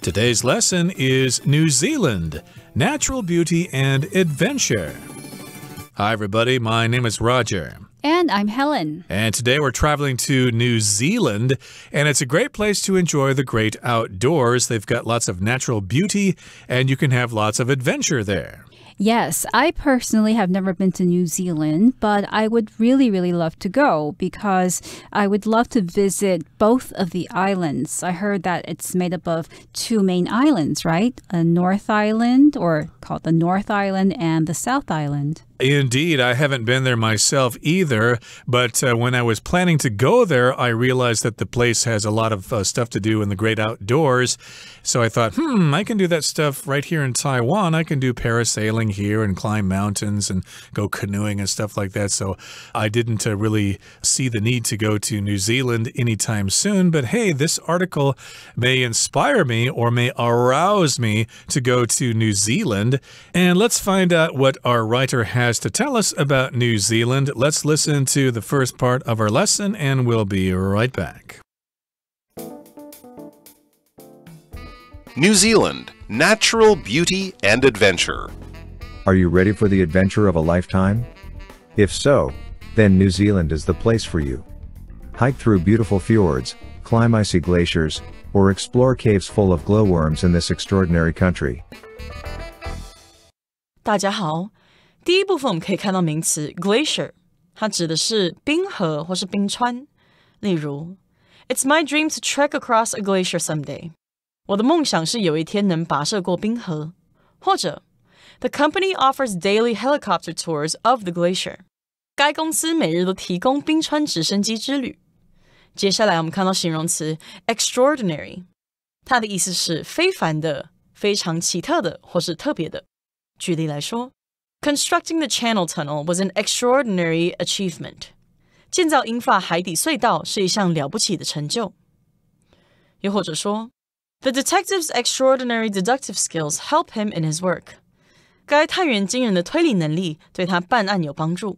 Today's lesson is New Zealand, Natural Beauty and Adventure. Hi, everybody. My name is Roger. And I'm Helen. And today we're traveling to New Zealand, and it's a great place to enjoy the great outdoors. They've got lots of natural beauty, and you can have lots of adventure there. Yes, I personally have never been to New Zealand, but I would really, really love to go because I would love to visit both of the islands. I heard that it's made up of two main islands, right? A North Island, or called the North Island, and the South Island. Indeed, I haven't been there myself either, but when I was planning to go there, I realized that the place has a lot of stuff to do in the great outdoors. So I thought, I can do that stuff right here in Taiwan. I can do parasailing here and climb mountains and go canoeing and stuff like that. So I didn't really see the need to go to New Zealand anytime soon. But hey, this article may inspire me or may arouse me to go to New Zealand. And let's find out what our writer has to tell us about New Zealand. Let's listen to the first part of our lesson and we'll be right back. New Zealand, Natural Beauty and Adventure. Are you ready for the adventure of a lifetime? If so, then New Zealand is the place for you. Hike through beautiful fjords, climb icy glaciers, or explore caves full of glowworms in this extraordinary country. 大家好，第一部分我们可以看到名词 glacier， 它指的是冰河或是冰川。例如 It's my dream to trek across a glacier someday. 我的梦想是有一天能跋涉过冰河。或者 The company offers daily helicopter tours of the glacier. 该公司每日都提供冰川直升机之旅。接下来我们看到形容词 extraordinary， 它的意思是非凡的、非常奇特的或是特别的。举例来说Constructing the Channel Tunnel was an extraordinary achievement. 建造英法海底隧道是一项了不起的成就。又或者说 The detective's extraordinary deductive skills help him in his work. 该探员惊人的推理能力对他办案有帮助。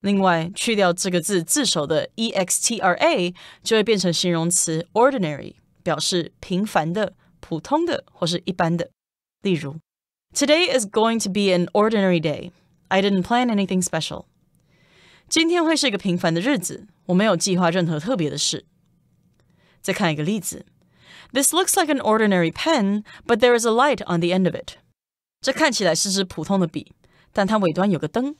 另外，去掉这个字字首的 extra 就会变成形容词 ordinary， 表示平凡的、普通的或是一般的。例如Today is going to be an ordinary day. I didn't plan anything special. 今天会是一个平凡的日子，我没有计划任何特别的事。再看一个例子 This looks like an ordinary pen, but there is a light on the end of it. 这看起来是支普通的笔，但它尾端有个灯。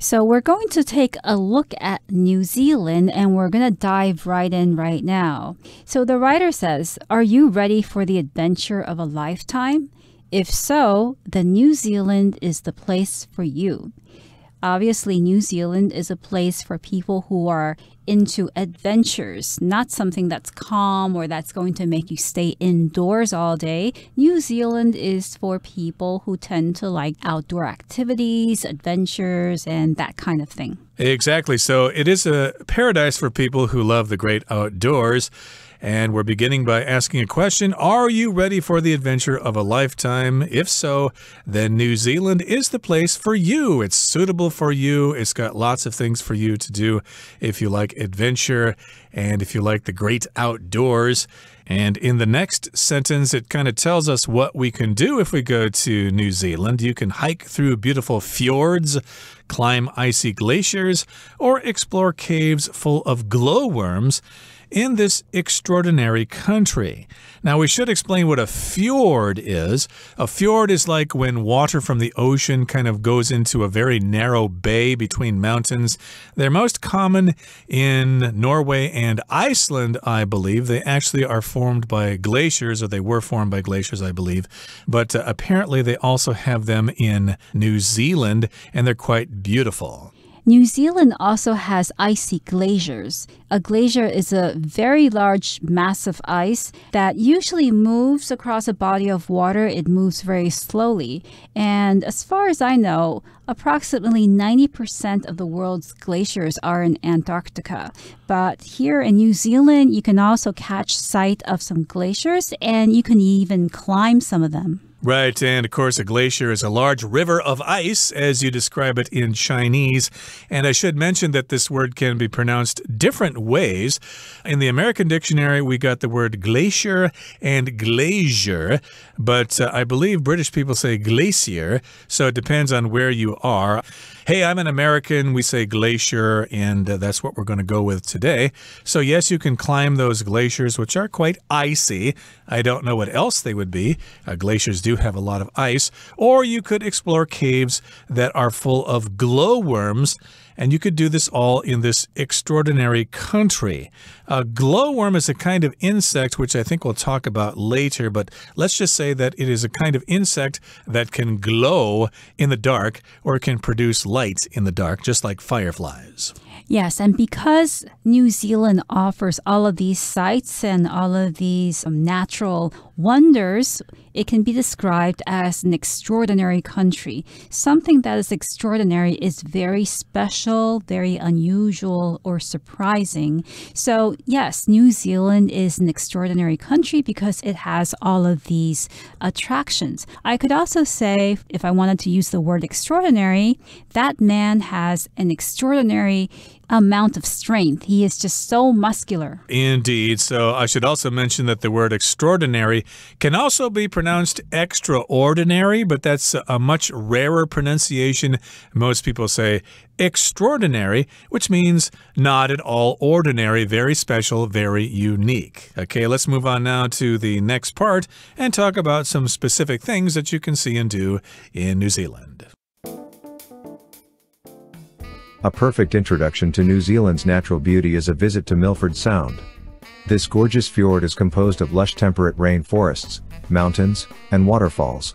So we're going to take a look at New Zealand and we're going to dive right in right now. So the writer says, are you ready for the adventure of a lifetime? If so, then New Zealand is the place for you. Obviously, New Zealand is a place for people who are into adventures, not something that's calm or that's going to make you stay indoors all day. New Zealand is for people who tend to like outdoor activities, adventures, and that kind of thing. Exactly. So it is a paradise for people who love the great outdoors. And we're beginning by asking a question. Are you ready for the adventure of a lifetime? If so, then New Zealand is the place for you. It's suitable for you. It's got lots of things for you to do if you like adventure and if you like the great outdoors. And in the next sentence, it kind of tells us what we can do if we go to New Zealand. You can hike through beautiful fjords, climb icy glaciers, or explore caves full of glowworms in this extraordinary country. Now, we should explain what a fjord is. A fjord is like when water from the ocean kind of goes into a very narrow bay between mountains. They're most common in Norway and Iceland, I believe. They actually are formed by glaciers, or they were formed by glaciers, I believe. But apparently they also have them in New Zealand, and they're quite beautiful. New Zealand also has icy glaciers. A glacier is a very large mass of ice that usually moves across a body of water. It moves very slowly. And as far as I know, approximately 90% of the world's glaciers are in Antarctica. But here in New Zealand, you can also catch sight of some glaciers and you can even climb some of them. Right, and of course a glacier is a large river of ice as you describe it in Chinese. And I should mention that this word can be pronounced different ways. In the American dictionary, we got the word glacier and glacier, but I believe British people say glacier, so it depends on where you are. Hey, I'm an American, we say glacier, and that's what we're going to go with today. So yes, you can climb those glaciers, which are quite icy. I don't know what else they would be. Glaciers do have a lot of ice. Or you could explore caves that are full of glowworms, and you could do this all in this extraordinary country. A glowworm is a kind of insect, which I think we'll talk about later, but let's just say that it is a kind of insect that can glow in the dark or can produce light in the dark, just like fireflies. Yes, and because New Zealand offers all of these sights and all of these natural wonders, it can be described as an extraordinary country. Something that is extraordinary is very special, very unusual, or surprising. So yes, New Zealand is an extraordinary country because it has all of these attractions. I could also say, if I wanted to use the word extraordinary, that man has an extraordinary amount of strength. He is just so muscular. Indeed. So I should also mention that the word extraordinary can also be pronounced extraordinary, but that's a much rarer pronunciation. Most people say extraordinary, which means not at all ordinary, very special, very unique. Okay, let's move on now to the next part and talk about some specific things that you can see and do in New Zealand. A perfect introduction to New Zealand's natural beauty is a visit to Milford Sound. This gorgeous fjord is composed of lush temperate rainforests, mountains, and waterfalls.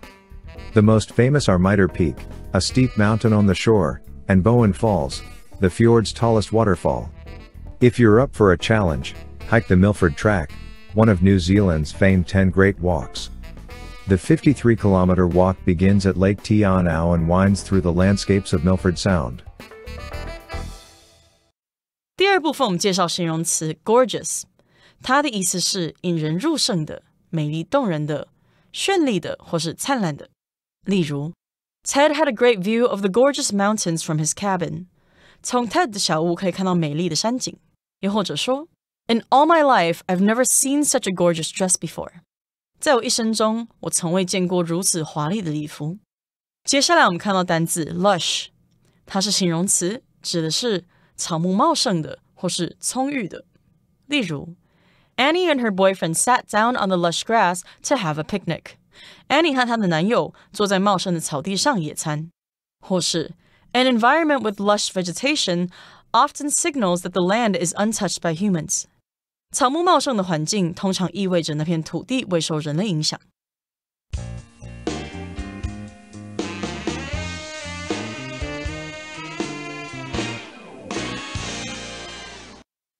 The most famous are Mitre Peak, a steep mountain on the shore, and Bowen Falls, the fjord's tallest waterfall. If you're up for a challenge, hike the Milford Track, one of New Zealand's famed 10 Great Walks. The 53-kilometer walk begins at Lake Te Anau and winds through the landscapes of Milford Sound. 第二部分我们介绍形容词 gorgeous， 它的意思是引人入胜的、美丽动人的、绚丽的或是灿烂的。例如 Ted had a great view of the gorgeous mountains from his cabin. 从 Ted 的小屋可以看到美丽的山景。又或者说 In all my life, I've never seen such a gorgeous dress before. 在我一生中，我从未见过如此华丽的礼服。接下来我们看到单字 lush， 它是形容词，指的是草木茂盛的或是葱郁的。例如 Annie and her boyfriend sat down on the lush grass to have a picnic. Annie 和她的男友坐在茂盛的草地上野餐。或是 An environment with lush vegetation often signals that the land is untouched by humans. 草木茂盛的环境通常意味着那片土地未受人类影响。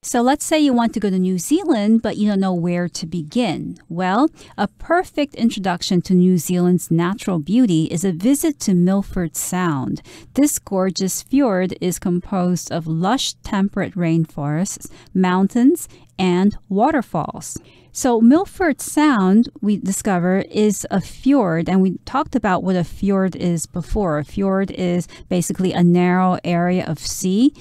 So let's say you want to go to New Zealand, but you don't know where to begin. Well, a perfect introduction to New Zealand's natural beauty is a visit to Milford Sound. This gorgeous fjord is composed of lush temperate rainforests, mountains, and waterfalls. So Milford Sound, we discover, is a fjord, and we talked about what a fjord is before. A fjord is basically a narrow area of sea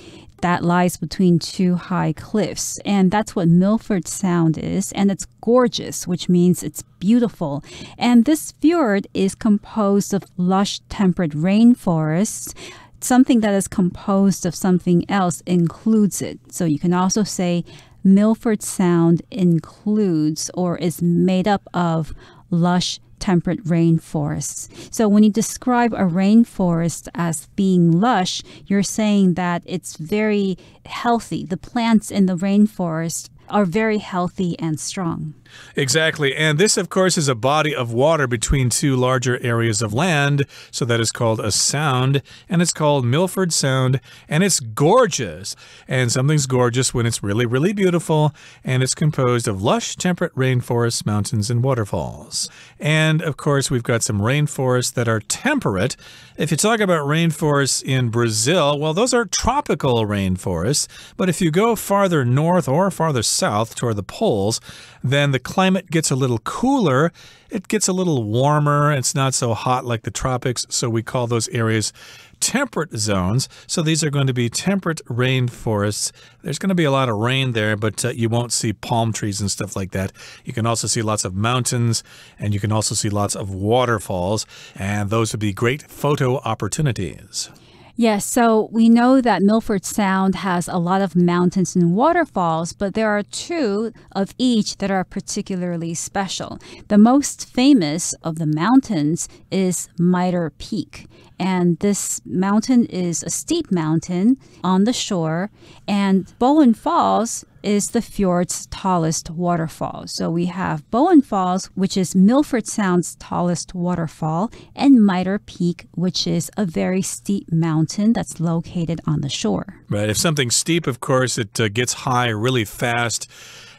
that lies between two high cliffs. And that's what Milford Sound is. And it's gorgeous, which means it's beautiful. And this fjord is composed of lush temperate rainforests. Something that is composed of something else includes it. So you can also say Milford Sound includes or is made up of lush temperate rainforests. So when you describe a rainforest as being lush, you're saying that it's very healthy. The plants in the rainforest are very healthy and strong. Exactly. And this, of course, is a body of water between two larger areas of land. So that is called a sound. And it's called Milford Sound. And it's gorgeous. And something's gorgeous when it's really, really beautiful. And it's composed of lush, temperate rainforests, mountains, and waterfalls. And, of course, we've got some rainforests that are temperate. If you talk about rainforests in Brazil, well, those are tropical rainforests. But if you go farther north or farther south toward the poles, then the climate gets a little cooler. It gets a little warmer. It's not so hot like the tropics, so we call those areas temperate zones. So these are going to be temperate rainforests. There's going to be a lot of rain there, but you won't see palm trees and stuff like that. You can also see lots of mountains, and you can also see lots of waterfalls, and those would be great photo opportunities. Yes, so we know that Milford Sound has a lot of mountains and waterfalls, but there are two of each that are particularly special. The most famous of the mountains is Mitre Peak. And this mountain is a steep mountain on the shore, and Bowen Falls is the fjord's tallest waterfall. So we have Bowen Falls, which is Milford Sound's tallest waterfall, and Mitre Peak, which is a very steep mountain that's located on the shore. Right. If something's steep, of course, it gets high really fast.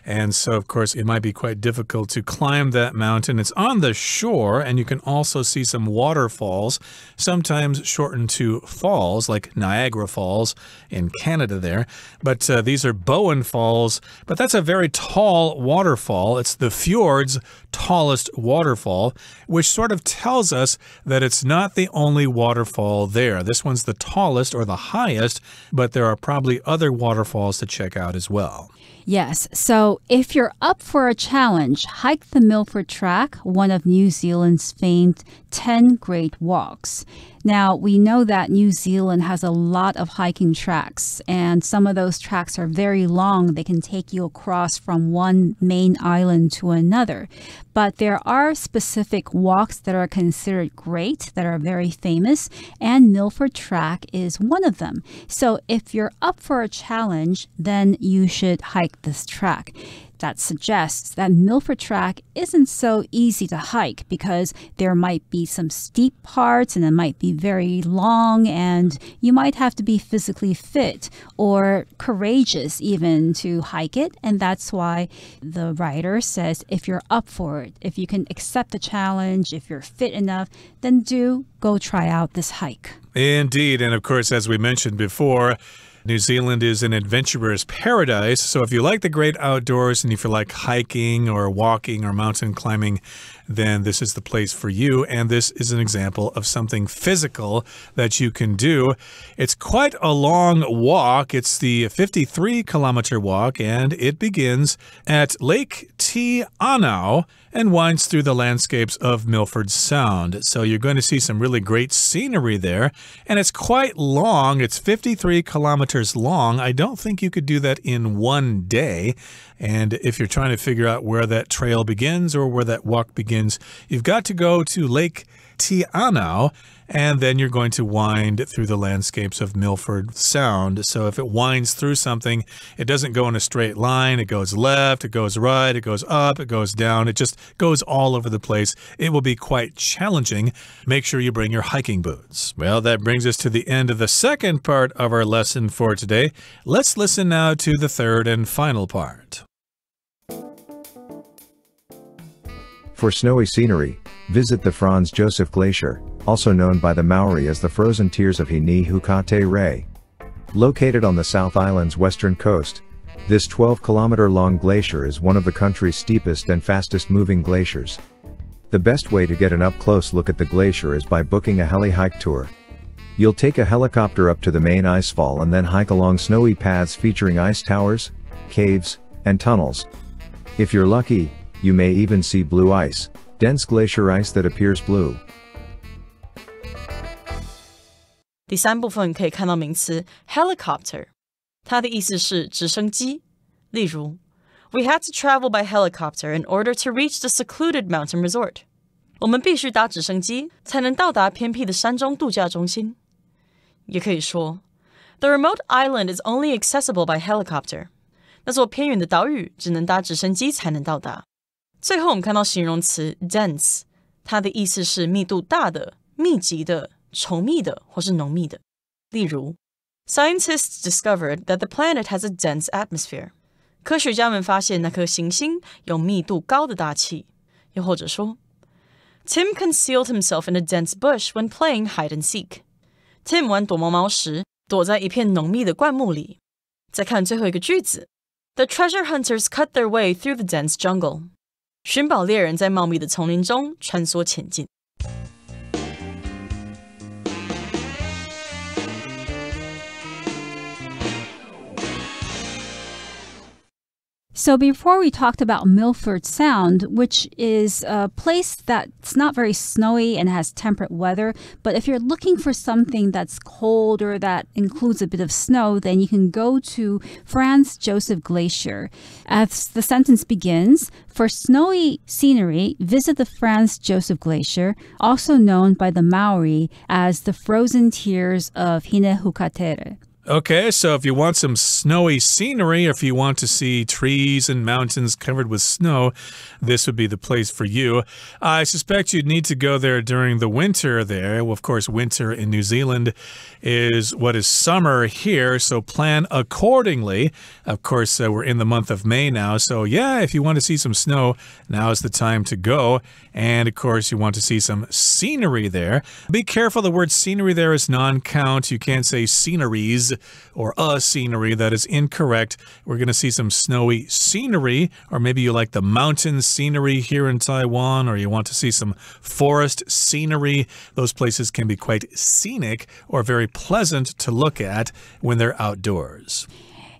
And so, of course, it might be quite difficult to climb that mountain. It's on the shore, and you can also see some waterfalls, sometimes shortened to falls, like Niagara Falls in Canada there. But these are Bowen Falls, but that's a very tall waterfall. It's the fjord's tallest waterfall, which sort of tells us that it's not the only waterfall there. This one's the tallest or the highest, but there are probably other waterfalls to check out as well. Yes, so if you're up for a challenge, hike the Milford Track, one of New Zealand's famed 10 Great Walks. Now, we know that New Zealand has a lot of hiking tracks, and some of those tracks are very long. They can take you across from one main island to another. But there are specific walks that are considered great, that are very famous, and Milford Track is one of them. So if you're up for a challenge, then you should hike this track. That suggests that Milford Track isn't so easy to hike because there might be some steep parts and it might be very long, and you might have to be physically fit or courageous even to hike it. And that's why the writer says if you're up for it, if you can accept the challenge, if you're fit enough, then do go try out this hike. Indeed. And of course, as we mentioned before, New Zealand is an adventurer's paradise, so if you like the great outdoors and if you like hiking or walking or mountain climbing, then this is the place for you. And this is an example of something physical that you can do. It's quite a long walk. It's the 53-kilometer walk, and it begins at Lake Te Anau and winds through the landscapes of Milford Sound. So you're going to see some really great scenery there, and it's quite long. It's 53 kilometers long. I don't think you could do that in one day. And if you're trying to figure out where that trail begins or where that walk begins, you've got to go to Lake Te Anau, and then you're going to wind through the landscapes of Milford Sound. So if it winds through something, it doesn't go in a straight line. It goes left, it goes right, it goes up, it goes down. It just goes all over the place. It will be quite challenging. Make sure you bring your hiking boots. Well, that brings us to the end of the second part of our lesson for today. Let's listen now to the third and final part. For snowy scenery, visit the Franz Josef Glacier, also known by the Maori as the Frozen Tears of Hini-Hukate Ray. Located on the South Island's western coast, this 12-kilometer-long glacier is one of the country's steepest and fastest-moving glaciers. The best way to get an up-close look at the glacier is by booking a heli-hike tour. You'll take a helicopter up to the main icefall and then hike along snowy paths featuring ice towers, caves, and tunnels. If you're lucky, you may even see blue ice, dense glacier ice that appears blue. 第三部分可以看到名词 helicopter， 它的意思是直升机。例如 We had to travel by helicopter in order to reach the secluded mountain resort. 我们必须搭直升机才能到达偏僻的山中度假中心。也可以说 The remote island is only accessible by helicopter. 那座偏远的岛屿只能搭直升机才能到达。最后我们看到形容词 dense， 它的意思是密度大的、密集的、稠密的或是浓密的。例如 Scientists discovered that the planet has a dense atmosphere. 科学家们发现那颗行星有密度高的大气。又或者说 Tim concealed himself in a dense bush when playing hide and seek. Tim 玩躲猫猫时躲在一片浓密的灌木里。再看最后一个句子 The treasure hunters cut their way through the dense jungle. 寻宝猎人在茂密的丛林中穿梭前进。So before we talked about Milford Sound, which is a place that's not very snowy and has temperate weather, but if you're looking for something that's cold or that includes a bit of snow, then you can go to Franz Josef Glacier. As the sentence begins, for snowy scenery, visit the Franz Josef Glacier, also known by the Maori as the frozen tears of Hinehukatere. Okay, so if you want some snowy scenery, or if you want to see trees and mountains covered with snow, this would be the place for you. I suspect you'd need to go there during the winter there. Well, of course, winter in New Zealand is what is summer here, so plan accordingly. Of course, we're in the month of May now, so yeah, if you want to see some snow, now is the time to go. And, of course, you want to see some scenery there. Be careful, the word scenery there is non-count. You can't say sceneries or a scenery. That is incorrect. We're going to see some snowy scenery, or maybe you like the mountain scenery here in Taiwan, or you want to see some forest scenery. Those places can be quite scenic or very pleasant to look at when they're outdoors.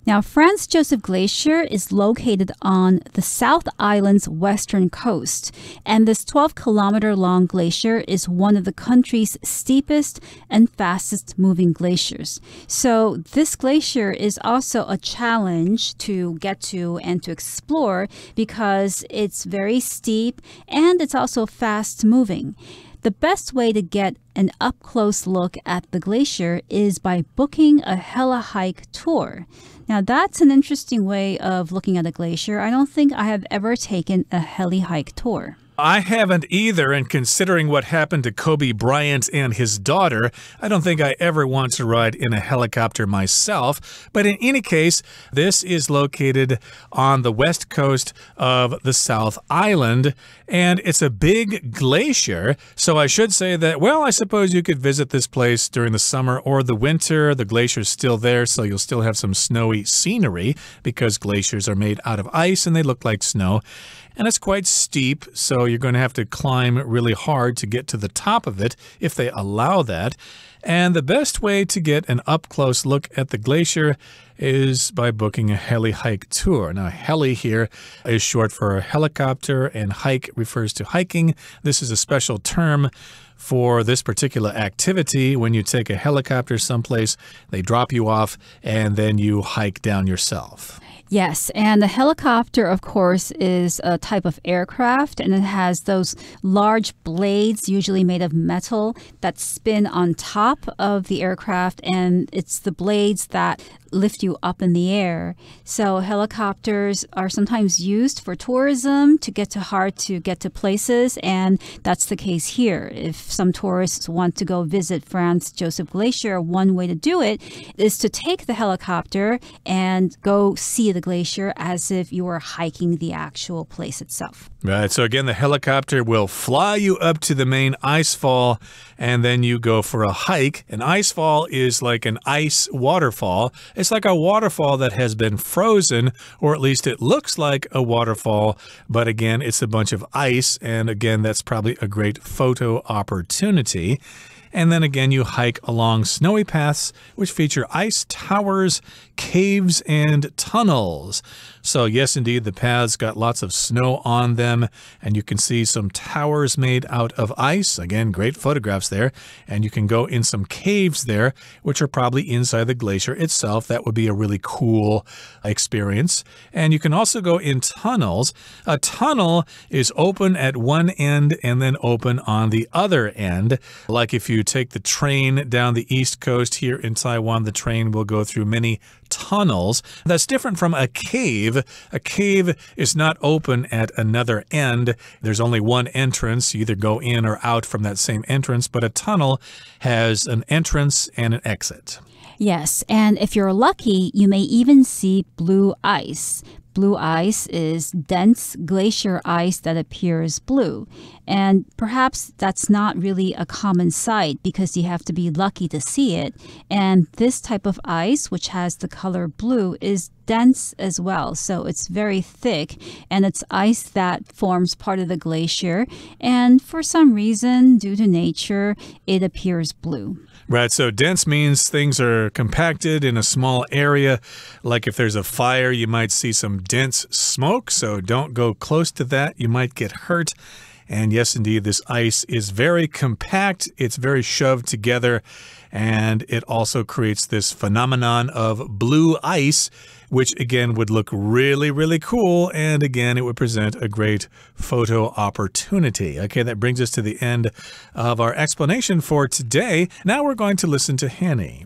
Now, Franz Josef Glacier is located on the South Island's western coast, and this 12-kilometer-long glacier is one of the country's steepest and fastest-moving glaciers. So this glacier is also a challenge to get to and to explore because it's very steep and it's also fast-moving. The best way to get an up-close look at the glacier is by booking a heli-hike tour. Now, that's an interesting way of looking at a glacier. I don't think I have ever taken a heli-hike tour. I haven't either, and considering what happened to Kobe Bryant and his daughter, I don't think I ever want to ride in a helicopter myself. But in any case, this is located on the west coast of the South Island, and it's a big glacier. So I should say that, well, I suppose you could visit this place during the summer or the winter. The glacier's still there, so you'll still have some snowy scenery because glaciers are made out of ice and they look like snow. And it's quite steep, so you're going to have to climb really hard to get to the top of it if they allow that. And the best way to get an up-close look at the glacier is by booking a heli-hike tour. Now, heli here is short for helicopter, and hike refers to hiking. This is a special term for this particular activity. When you take a helicopter someplace, they drop you off, and then you hike down yourself. Yes, and the helicopter, of course, is a type of aircraft, and it has those large blades, usually made of metal, that spin on top of the aircraft, and it's the blades that lift you up in the air. So helicopters are sometimes used for tourism to get to places, and that's the case here. If some tourists want to go visit Franz Josef Glacier, one way to do it is to take the helicopter and go see the glacier as if you were hiking the actual place itself. Right, so again, the helicopter will fly you up to the main ice fall, and then you go for a hike. An ice fall is like an ice waterfall. It's like a waterfall that has been frozen, or at least it looks like a waterfall, but again, it's a bunch of ice, and again, that's probably a great photo opportunity. And then again, you hike along snowy paths, which feature ice towers, caves, and tunnels. So yes, indeed, the paths got lots of snow on them, and you can see some towers made out of ice. Again, great photographs there. And you can go in some caves there, which are probably inside the glacier itself. That would be a really cool experience. And you can also go in tunnels. A tunnel is open at one end and then open on the other end. Like if you take the train down the east coast here in Taiwan, the train will go through many tunnels. That's different from a cave. A cave is not open at another end. There's only one entrance. You either go in or out from that same entrance, but a tunnel has an entrance and an exit. Yes, and if you're lucky, you may even see blue ice. blue ice is dense glacier ice that appears blue. And perhaps that's not really a common sight because you have to be lucky to see it. And this type of ice, which has the color blue, is dense as well. So it's very thick, and it's ice that forms part of the glacier. And for some reason, due to nature, it appears blue. Right, so dense means things are compacted in a small area. Like if there's a fire, you might see some dense smoke, so don't go close to that. You might get hurt. And yes, indeed, this ice is very compact. It's very shoved together, and it also creates this phenomenon of blue ice, which again would look really, really cool. And again, it would present a great photo opportunity. Okay, that brings us to the end of our explanation for today. Now we're going to listen to Hanny.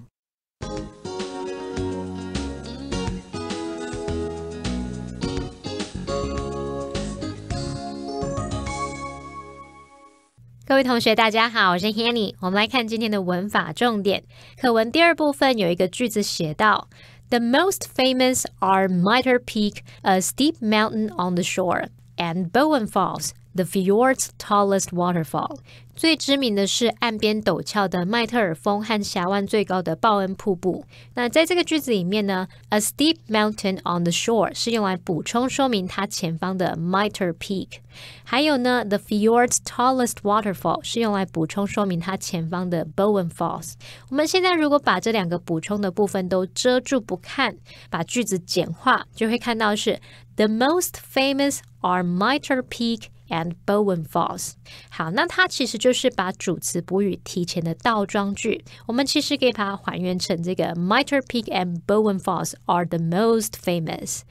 各位同学大家好，我是 Hanny。 我们来看今天的文法重点。课文第二部分有一个句子写到 The most famous are Mitre Peak, a steep mountain on the shore, and Bowen Falls, the fjord's tallest waterfall. 最知名的是岸边陡峭的麦特尔峰和峡湾最高的鲍恩瀑布。那在这个句子里面呢 ，a steep mountain on the shore 是用来补充说明它前方的 Mitre Peak。还有呢 ，the fjord's tallest waterfall 是用来补充说明它前方的 Bowen Falls。我们现在如果把这两个补充的部分都遮住不看，把句子简化，就会看到是 the most famous are Mitre Peak。and Bowen Falls. 好，那它其实就是把主词补语提前的倒装句，我们其实可以把它还原成这个 Mitre Peak and Bowen Falls are the most famous.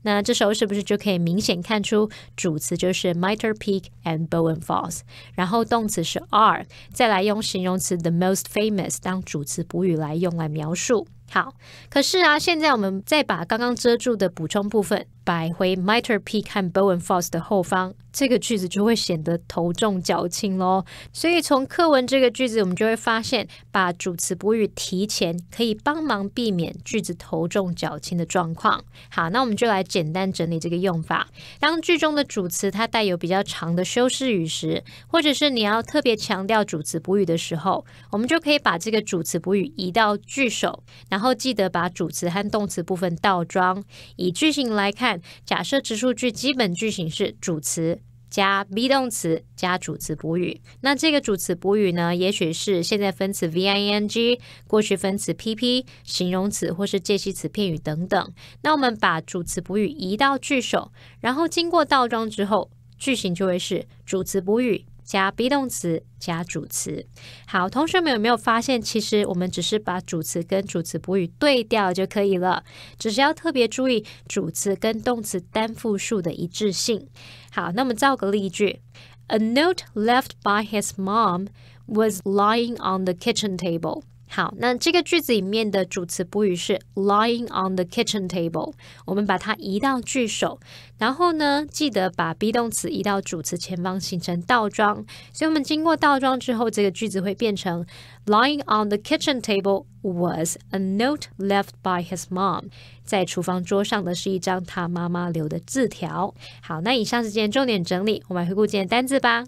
那这时候是不是就可以明显看出主词就是 Mitre Peak and Bowen Falls， 然后动词是 are， 再来用形容词 the most famous 当主词补语来用来描述。好，可是啊，现在我们再把刚刚遮住的补充部分摆回 Mitre Peak 和 Bowen Falls 的后方，这个句子就会显得头重脚轻咯。所以从课文这个句子，我们就会发现，把主词补语提前可以帮忙避免句子头重脚轻的状况。好，那我们就来简单整理这个用法。当句中的主词它带有比较长的修饰语时，或者是你要特别强调主词补语的时候，我们就可以把这个主词补语移到句首，然后记得把主词和动词部分倒装。以句型来看，假设直述句基本句型是主词加 be 动词加主词补语，那这个主词补语呢，也许是现在分词 VING、过去分词 PP、形容词或是介系词片语等等。那我们把主词补语移到句首，然后经过倒装之后，句型就会是主词补语加 be 动词加主词。好，同学们有没有发现，其实我们只是把主词跟主词补语对调就可以了，只是要特别注意主词跟动词单复数的一致性。好，那我们造个例句 A note left by his mom was lying on the kitchen table。好，那这个句子里面的主词补语是 lying on the kitchen table， 我们把它移到句首，然后呢，记得把 be 动词移到主词前方形成倒装，所以我们经过倒装之后，这个句子会变成 lying on the kitchen table was a note left by his mom， 在厨房桌上的是一张他妈妈留的字条。好，那以上是今天重点整理，我们来回顾今天单字吧。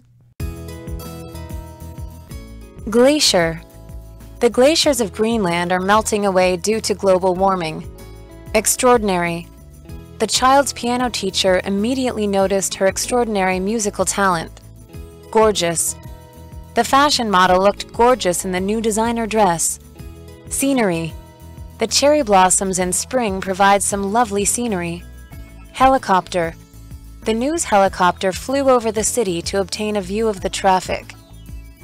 Glacier。The glaciers of Greenland are melting away due to global warming. Extraordinary. The child's piano teacher immediately noticed her extraordinary musical talent. Gorgeous. The fashion model looked gorgeous in the new designer dress. Scenery. The cherry blossoms in spring provide some lovely scenery. Helicopter. The news helicopter flew over the city to obtain a view of the traffic.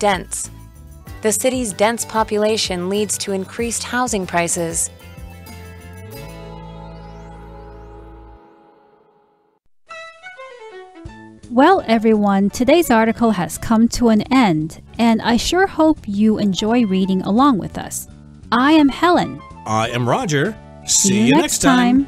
Dense.The city's dense population leads to increased housing prices. Well, everyone, today's article has come to an end, and I sure hope you enjoy reading along with us. I am Helen. I am Roger. See you next time.